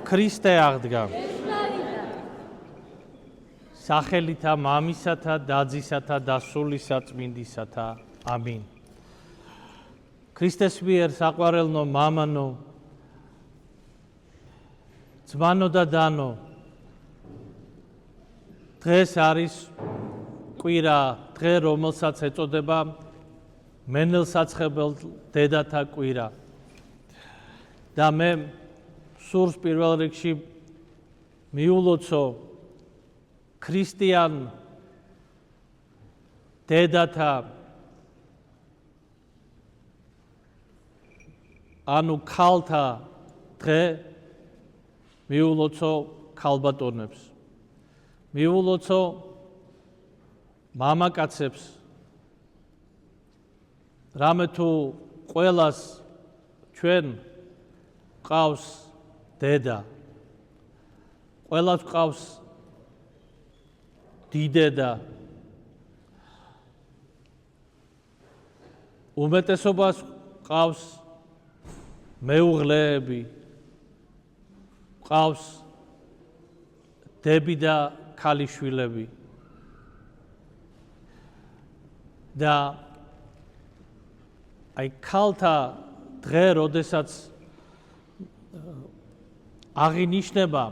ქრისტე აღდგა. სახელითა მამისათა, დაძისათა და სულისა წმინდისათა. ამინ. ქრისტეს მიერ საყვარელნო მამანო, ძმანო და დანო, დღეს არის კვირა, დღე რომელსაც ეწოდება მენელსაცხებელ დედათა კვირა. და მე სურს პირველ რიგში მიულოცო ქრისტიან დედათა ანუ ქალთა დღე მიულოცო ქალბატონებს, მიულოცო მამაკაცებს, რამე თუ ყველას ჩვენ ყავს დედა, ყველას ყავს დიდედა, უმეტესობას ყავს მეუღლეები, ყავს დები და ქალიშვილები და აი ქალთა დღე, როდესაც აღინიშნება,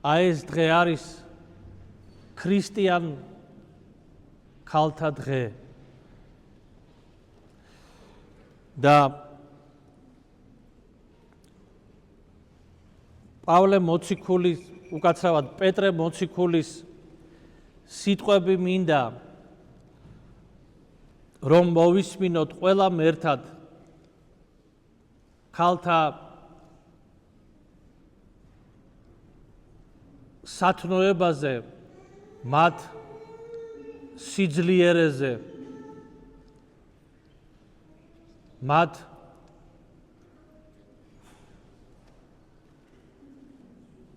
აი ეს დღე არის ქრისტიან ქალთა დღე და პავლე მოციქულის, უკაცრავად პეტრე მოციქულის სიტყვები მინდა რომ მოვისმინოთ ყველამ ერთად ქალთა სათნოებაზე, მათ სიძლიერეზე, მათ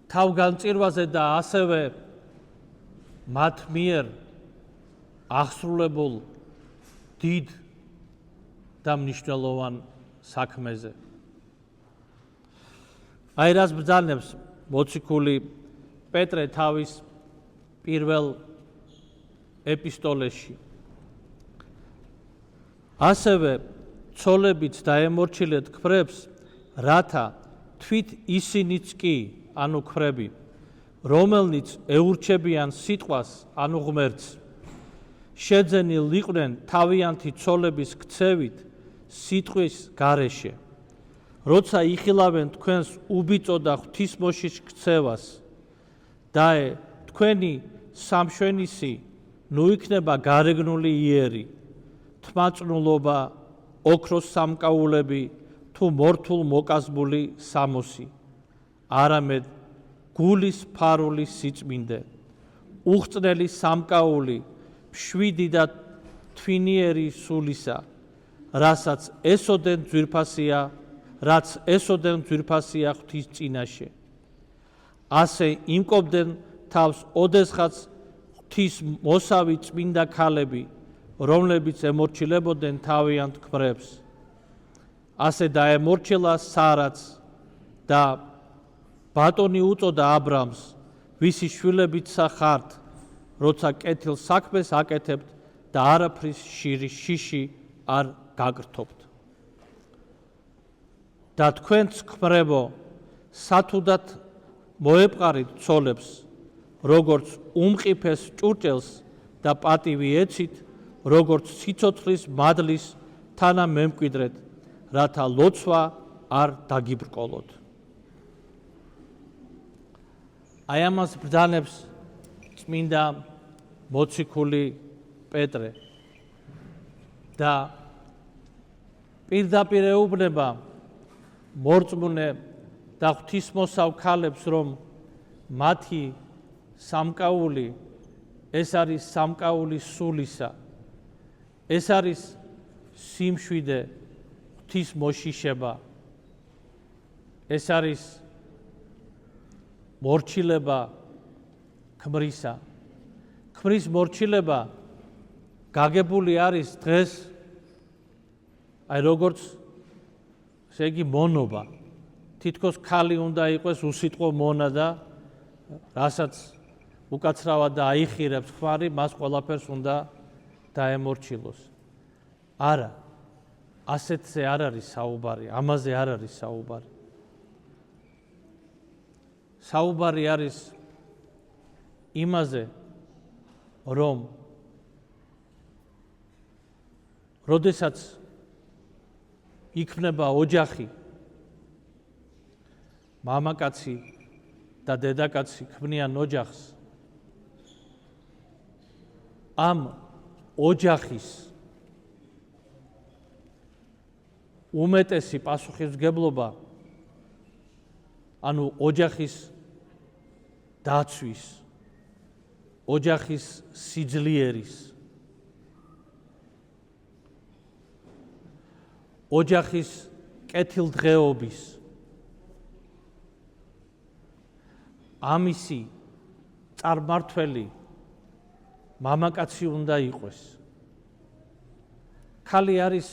თავგანწირვაზე და ასევე მათ მიერ აღსრულებულ დიდ და მნიშვნელოვან საქმეზე. აი რას ბრძანებს მოციქული პეტრე თავის პირველ ეპისტოლეში. ასევე ცოლებიც დაემორჩილეთ ქვრებს, რათა თვით ისინიც კი, ანუ ქვრები, რომელნიც ეურჩებიან სიტყვას, ანუ ღმერთს, შეძენილ იყვნენ თავიანთი ცოლების ქცევით სიტყვის გარეშე, როცა იხილავენ თქვენს უბიწო და ღვთისმოშიშ ქცევას და თქვენი სამშვენისი ნუ იქნება გარეგნული იერი, თმაწნულობა, ოქროს სამკაულები თუ მორთულ მოკაზბული სამოსი, არამედ გულის ფარული სიწმინდე, უხრწნელი სამკაული, მშვიდი და თვინიერი სულისა, რაც ესოდენ ძვირფასია ღვთის წინაშე. ასე იმკობდნენ თავს ოდესღაც ღვთის მოსავი წმინდა ქალები, რომლებიც ემორჩილებოდნენ თავიანთ ქვრებს. ასე დაემორჩილა სარაც და ბატონი უწოდა აბრამს, ვისი შვილებიცა ხართ, როცა კეთილ საქმეს აკეთებთ და არაფრის შიში არ გაგრთობთ. და თქვენც ქმრებო, სათუდად მოეპყარით ცოლებს, როგორც უმყიფეს ჭურჭელს და პატივი ეცით, როგორც სიცოცხლის მადლის თანამემკვიდრედ, რათა ლოცვა არ დაგიბრკოლოთ. აი ამას ბრძანებს წმინდა მოციქული პეტრე და პირდაპირ ეუბნება მორწმუნე და ღვთისმოსავ ქალებს, რომ მათი სამკაული ეს არის სამკაული სულისა, ეს არის სიმშვიდე, ღვთის მოშიშება, ეს არის მორჩილება ქმრისა. ქმრის მორჩილება გაგებული არის დღეს, აი როგორც ესე იგი მონობა, თითქოს ქალი უნდა იყოს უსიტყვო მონა და რასაც უკაცრავად და აიხირებს ხვარი, მას ყველაფერს უნდა დაემორჩილოს. არა, ასეთზე არ არის საუბარი, ამაზე არ არის საუბარი. საუბარი არის იმაზე, რომ როდესაც იქმნება ოჯახი, მამაკაცი და დედაკაცი ქმნიან ოჯახს, ამ ოჯახის უმეტესი პასუხისმგებლობა, ანუ ოჯახის დაცვის, ოჯახის სიძლიერის, ოჯახის კეთილდღეობის, ამისი წარმმართველი მამაკაცი უნდა იყოს. ქალი არის,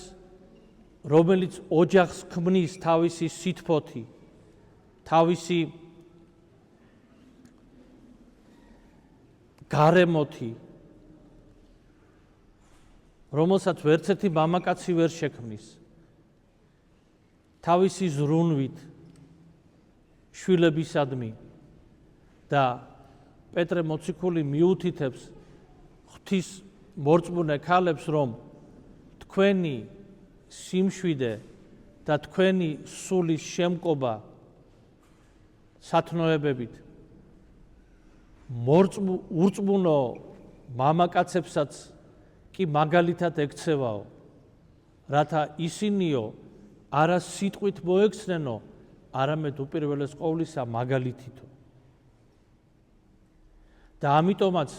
რომელიც ოჯახს ქმნის თავისი სითბოთი, თავისი გარემოთი, რომელსაც ვერცერთი მამაკაცი ვერ შექმნის. თავისი ზრუნვით შვილებისადმი და პეტრე მოციქული მიუთითებს ღვთის მორწმუნე ქალებს, რომ თქვენი სიმშვიდე და თქვენი სულის შემკობა სათნოებებით ურწმუნო მამაკაცებსაც კი მაგალითად ექცევაო, რათა ისინიო არა სიტყვით მოექცნენო, არამედ უპირველეს ყოვლისა მაგალითითო. და ამიტომაც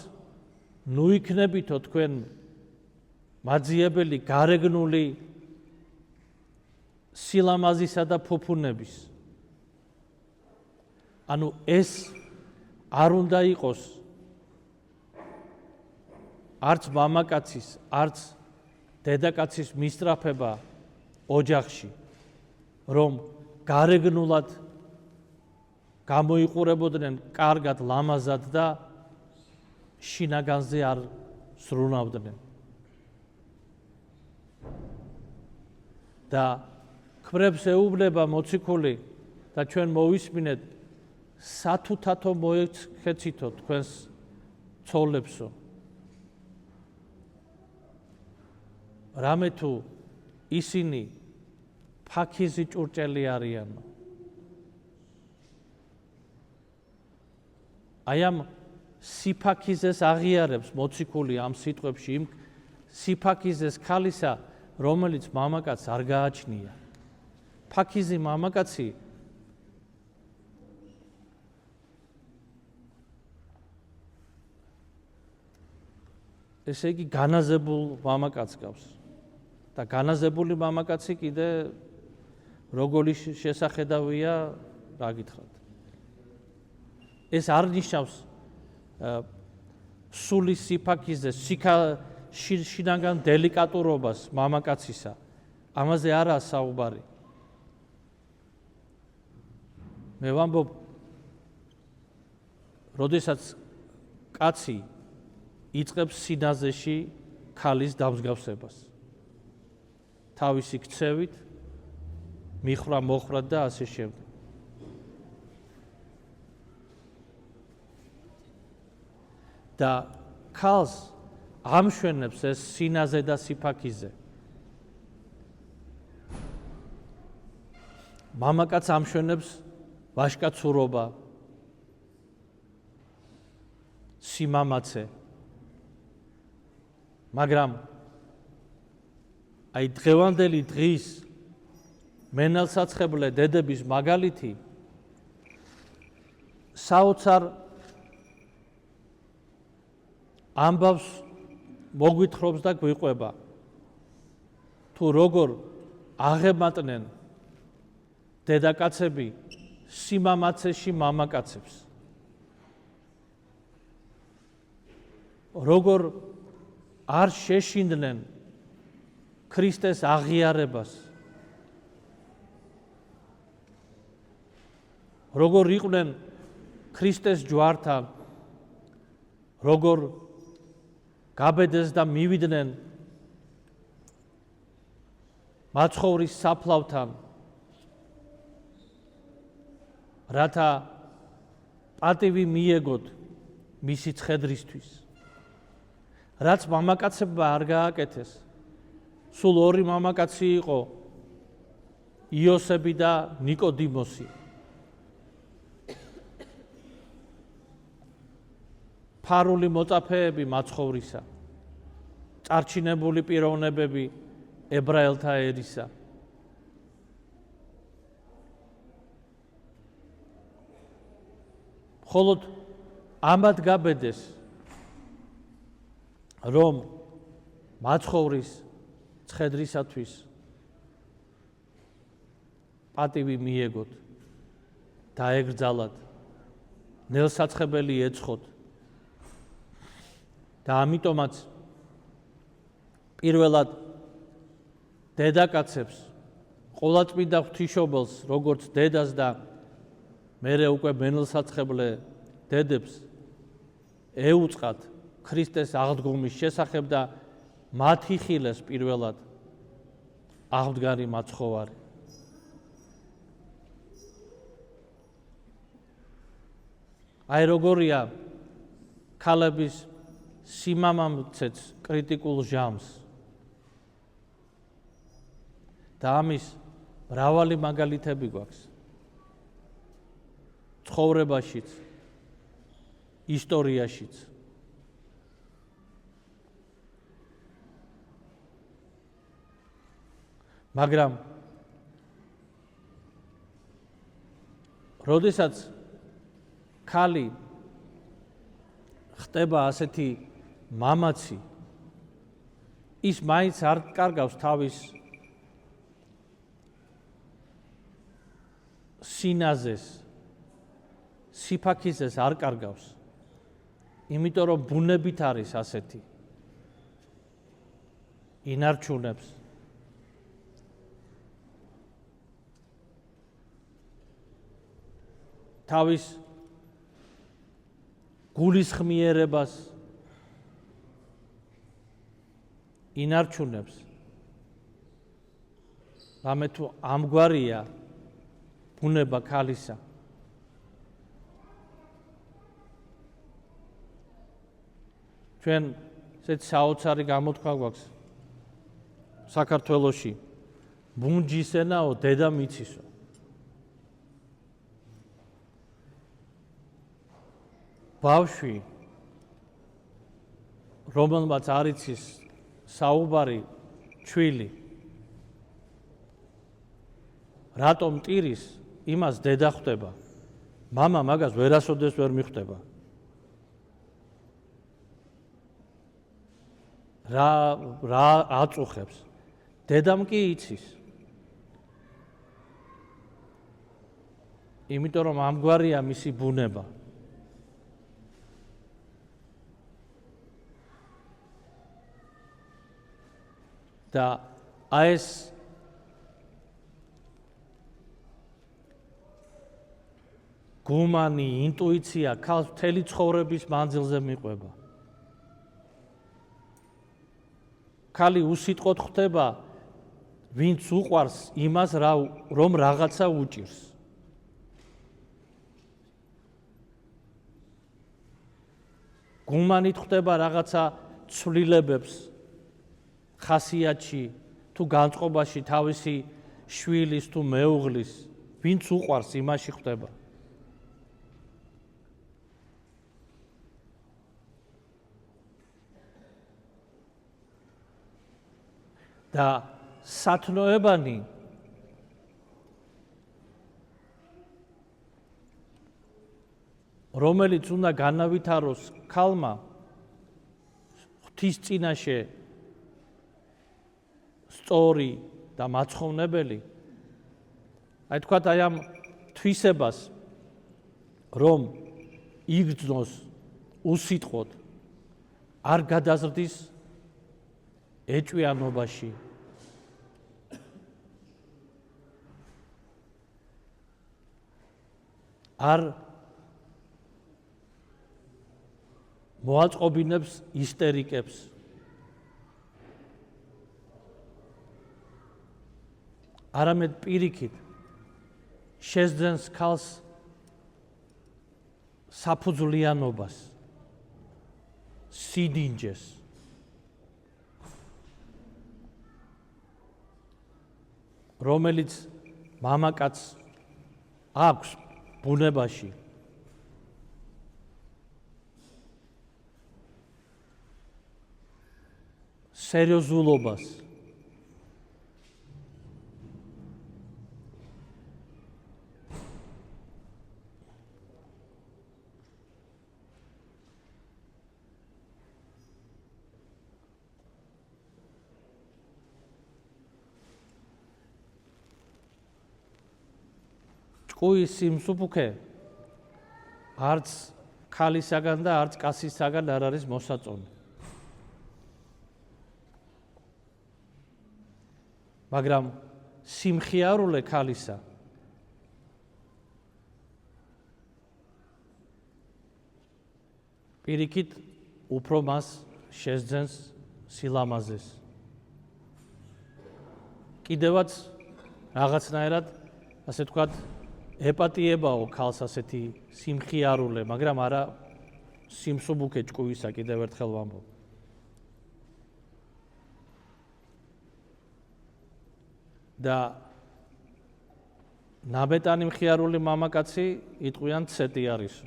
ნუ იქნებითო თქვენ მაძიებელი გარეგნული სილამაზისა და ფუფუნების. ანუ ეს არ უნდა იყოს არც მამაკაცის, არც დედაკაცის მისწრაფება ოჯახში, რომ გარეგნულად გამოიყურებოდნენ კარგად, ლამაზად და შინაგანზე არ ზრუნავდნენ. და ქმრებს ეუბნება მოციქული და ჩვენ მოვისმინეთ, სათუთათო მოექეცითო თქვენს ცოლებსო. რამე თუ ისინი ფაქიზი ჭურჭელი არიანო. აი ამ სიფაქიზეს აღიარებს მოციქული ამ სიტყვებში, იმ სიფაქიზეს ქალისა, რომელიც მამაკაცს არ გააჩნია. ფაქიზი მამაკაცი ესე იგი განაზებულ მამაკაცს გავს. და განაზებული მამაკაცი კიდე როგორი შესახედავია, რა გითხრათ. ეს არ ნიშნავს სულის სიფაქიზეს, შინაგან დელიკატურობას მამაკაცისა. ამაზე არაა საუბარი. მე ვამბობ, როდესაც კაცი იწყებს სინაზეში ქალის დამსგავსებას, თავისი ქცევით, მიხრა-მოხრად და ასე შემდეგ. და ქალს ამშვენებს ეს სინაზე და სიფაქიზე. მამაკაც ამშვენებს ვაჟკაცურობა, სიმამაცე. მაგრამ აი დღევანდელი დღის მენელსაცხებლე დედების მაგალითი საოცარ ამბავს მოგვითხრობს და გვიყვება, თუ როგორ აღემატნენ დედაკაცები სიმამაცეში მამაკაცებს, როგორ არ შეშინდნენ ქრისტეს აღიარებას, როგორ იყვნენ ქრისტეს ჯვართან, როგორ გაბედეს და მივიდნენ მაცხოვრის საფლავთან, რათა პატივი მიეგოთ მისი ცხედრისთვის. რაც მამაკაცებმა არ გააკეთეს, სულ ორი მამაკაცი იყო, იოსები და ნიკოდიმოსი. ფარული მოწაფეები მაცხოვრისა, წარჩინებული პიროვნებები ებრაელთა ერისა. მხოლოდ ამად გაბედეს, რომ მაცხოვრის ცხედრისათვის პატივი მიეგოთ და ეკრძალათ, ნელსაცხებელი ეცხოთ. და ამიტომაც პირველად დედაკაცებს, ყოვლადწმინდა ღვთისმშობელს, როგორც დედას და მერე უკვე მენელსაცხებლე დედებს ეუწყათ ქრისტეს აღდგომის შესახებ და მათ იხილეს პირველად აღდგარი მაცხოვარი. აი როგორია ქალების სიმამაცეც კრიტიკულ ჟამს და ამის მრავალი მაგალითები გვაქვს ცხოვრებაშიც, ისტორიაშიც. მაგრამ როდესაც ქალი ხდება ასეთი მამაცი, ის მაინც არ კარგავს თავის სინაზეს, სიფაქიზეს არ კარგავს, იმიტომ რომ ბუნებით არის ასეთი. ინარჩუნებს თავის გულისხმიერებას, ინარჩუნებს. რამე თუ ამგვარია ბუნება ქალისა, ჩვენ ესეთი საოცარი გამოთქმა გვაქვს საქართველოში, ბუნჯისენაო დედა მიცისო. ბავშვი, რომელმაც არ იცის საუბარი ჩვილი, რატომ ტირის, იმას დედა ხვდება. მამა მაგას ვერასოდეს ვერ მიხვდება. რა აწუხებს? დედამ კი იცის. იმიტომ რომ ამგვარია მისი ბუნება. და აი ეს გუმანი, ინტუიცია ქალს მთელი ცხოვრების მანძილზე მიყვება. ქალი უსიტყვოდ ხვდება, ვინც უყვარს იმას, რომ რაღაცა უჭირს. გუმანით ხვდება რაღაცა ცვლილებებს ხასიათში თუ განწყობაში თავისი შვილის თუ მეუღლის, ვინც უყვარს იმაში ხვდება. და სათნოებანი რომელიც უნდა განავითაროს ქალმა ღვთის წინაშე სწორი და მაცხოვნებელი, აი თქვათ აი ამ თვისებას, რომ იგრძნოს უსიტყვოდ, არ გადაზრდის ეჭვიანობაში. არ მოაწყობინებს ისტერიკებს. არამედ პირიქით შეძენს ქალს საფუძვლიანობას, სიდინჯეს. რომელიც მამაკაცს აქვს ბუნებაში სერიოზულობას, ჭკუის სიმსუბუქე არც ქალისაგან და არც კაცისაგან არ არის მოსაწონი. მაგრამ სიმხიარულე ქალისა პირიქით უფრო მას შეძენს სილამაზეს. კიდევაც რაღაცნაირად, ასე თქვათ, ეპატიებაო ქალს ასეთი სიმხიარულე, მაგრამ არა სიმსუბუქე ჭკუისა, კიდევ ერთხელ ვამბობ. და ნაბეტანი მხიარული მამაკაცი იტყვიან ცეტი არისო.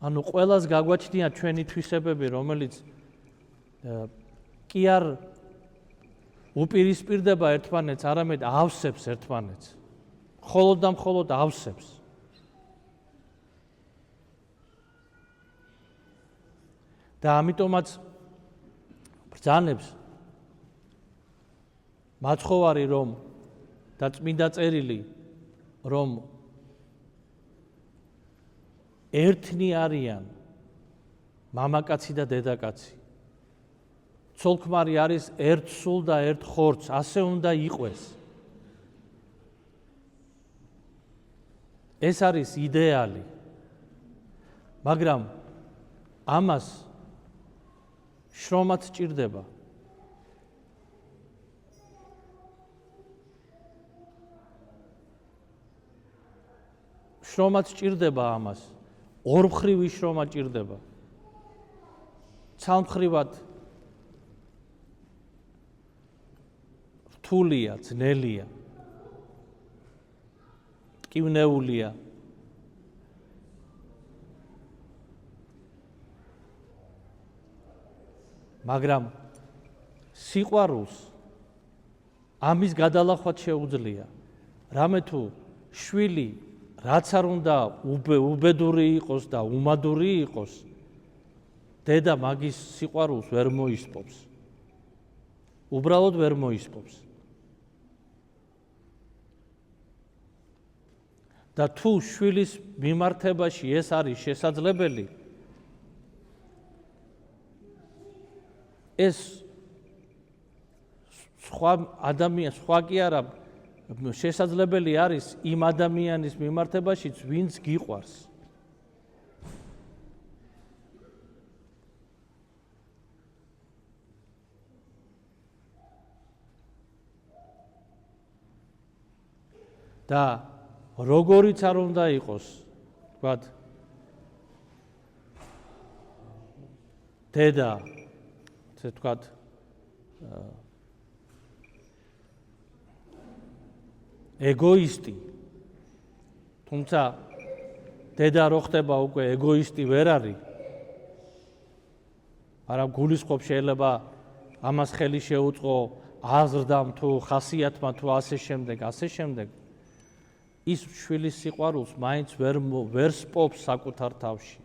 ანუ ყველას გაგვაჩნია ჩვენი თვისებები, რომელიც კი არ უპირისპირდება ერთმანეთს, არამედ ავსებს ერთმანეთს. მხოლოდ და მხოლოდ ავსებს. და ამიტომაც ბრძანებს მაცხოვარი რომ და წმინდა წერილი რომ ერთნი არიან მამაკაცი და დედაკაცი. ცოლ-ქმარი არის ერთ სულ და ერთ ხორცს, ასე უნდა იყვეს. ეს არის იდეალი. მაგრამ ამას შრომაც სჭირდება. შრომაც სჭირდება ამას. ორმხრივი შრომა სჭირდება. ცალმხრივად რთულია, ძნელია. მტკივნეულია. მაგრამ სიყვარულს ამის გადალახვაც შეუძლია. რამე თუ შვილი რაც არ უნდა უბედური იყოს და უმადური იყოს, დედა მაგის სიყვარულს ვერ მოისპობს. უბრალოდ ვერ მოისპობს. და თუ შვილის მიმართებაში ეს არის შესაძლებელი, ეს სხვა კი არა შესაძლებელი არის იმ ადამიანის მიმართებაშიც, ვინც გიყვარს. და როგორიც არ უნდა იყოს, ვთქვათ, დედა, ესე ვთქვათ, ეგოისტი, თუმცა დედა რო ხდება უკვე ეგოისტი ვერ არის, მაგრამ გულისხმობს შეიძლება ამას ხელი შეუწყო აზრდამ თუ ხასიათმა თუ ასე შემდეგ, ის შვილის სიყვარულს მაინც ვერ სპობს საკუთარ თავში.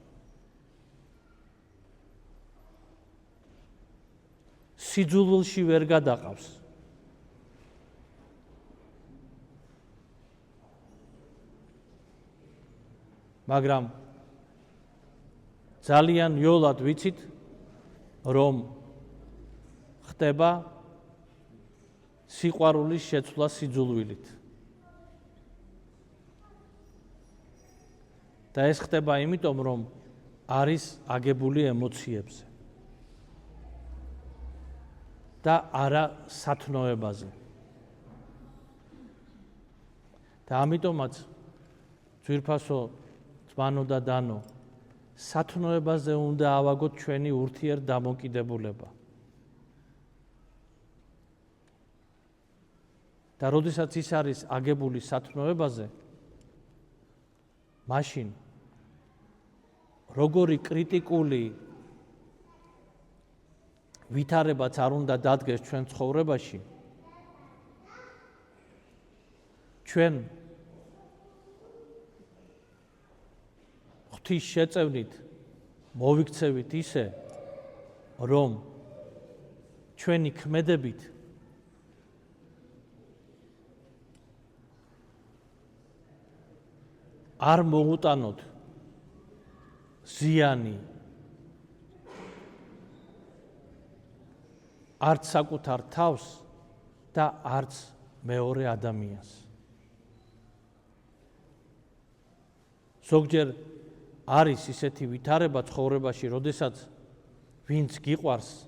სიძულვილში ვერ გადაყავს. მაგრამ ძალიან იოლად ვიცით, რომ ხდება სიყვარულის შეცვლა სიძულვილით. და ეს ხდება იმიტომ, რომ არის აგებული ემოციებზე და არა სათნოებაზე. და ამიტომაც ძვირფასო ძმანო და დანო, სათნოებაზე უნდა ავაგოთ ჩვენი ურთიერთდამოკიდებულება. და როდესაც ის არის აგებული სათნოებაზე, მაშინ როგორი კრიტიკული ვითარებაც არ უნდა დადგეს ჩვენ ცხოვრებაში, ჩვენ ღვთის შეწევნით მოვიქცევით ისე, რომ ჩვენი ქმედებით არ მოუტანოთ ზიანი არც საკუთარ თავს და არც მეორე ადამიანს. ზოგჯერ არის ისეთი ვითარება ცხოვრებაში, როდესაც ვინც გიყვარს,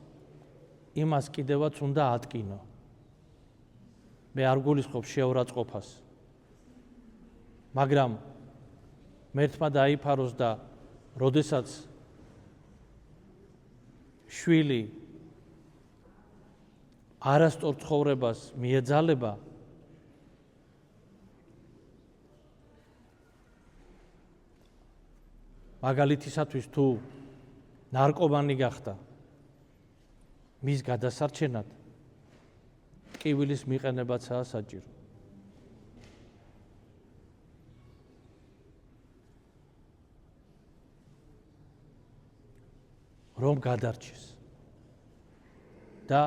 იმას კიდევაც უნდა ატკინო. მე არ გულისხმობ შეურაცხყოფას, მაგრამ მერთმა დაიფაროს და როდესაც შვილი არასწორ ცხოვრებას მიეძალება, მაგალითისათვის თუ ნარკომანი გახდა, მის გადასარჩენად ტკივილის მიყენებაცაა საჭირო. რომ გადარჩეს და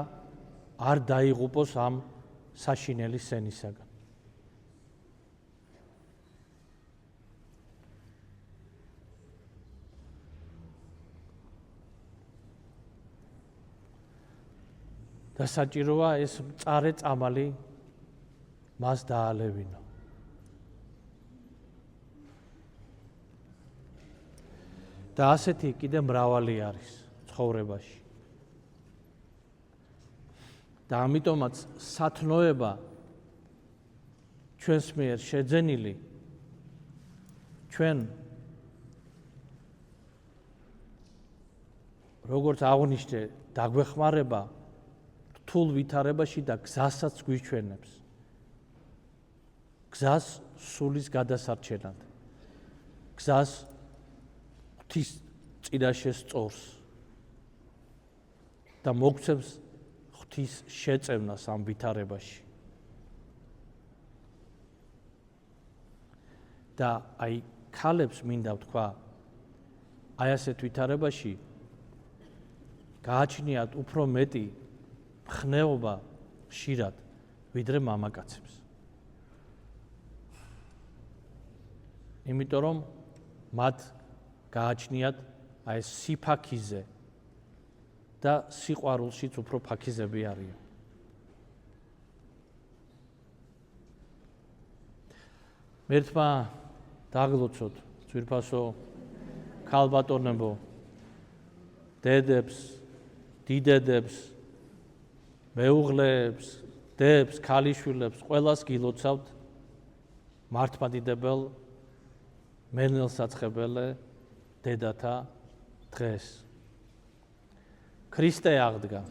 არ დაიღუპოს ამ საშინელი სენისაგან. და საჭიროა ეს მწარე წამალი მას დაალევინო. და ასეთი კიდე მრავალი არის ცხოვრებაში. და ამიტომაც სათნოება ჩვენს მიერ შეძენილი, ჩვენ როგორც აღნიშნე, დაგვეხმარება რთულ ვითარებაში და გზასაც გვიჩვენებს. გზას სულის გადასარჩენად, გზას ღვთის წინაშე სწორს და მოგცემს ღვთის შეწევნას ამ ვითარებაში. და აი ქალებს მინდა ვთქვა, აი ასეთ ვითარებაში გააჩნიათ უფრო მეტი მხნეობა ხშირად, ვიდრე მამაკაცებს. იმიტომ რომ მათ გააჩნიათ აი ეს სიფაქიზე და სიყვარულშიც უფრო ფაქიზები არიან. მერთმა დაგლოცოთ ძვირფასო ქალბატონებო, დედებს, დიდედებს, მეუღლეებს, დებს, ქალიშვილებს, ყველას გილოცავთ მართლმადიდებელ მენელსაცხებელე დედათა დღეს. ქრისტე აღდგა.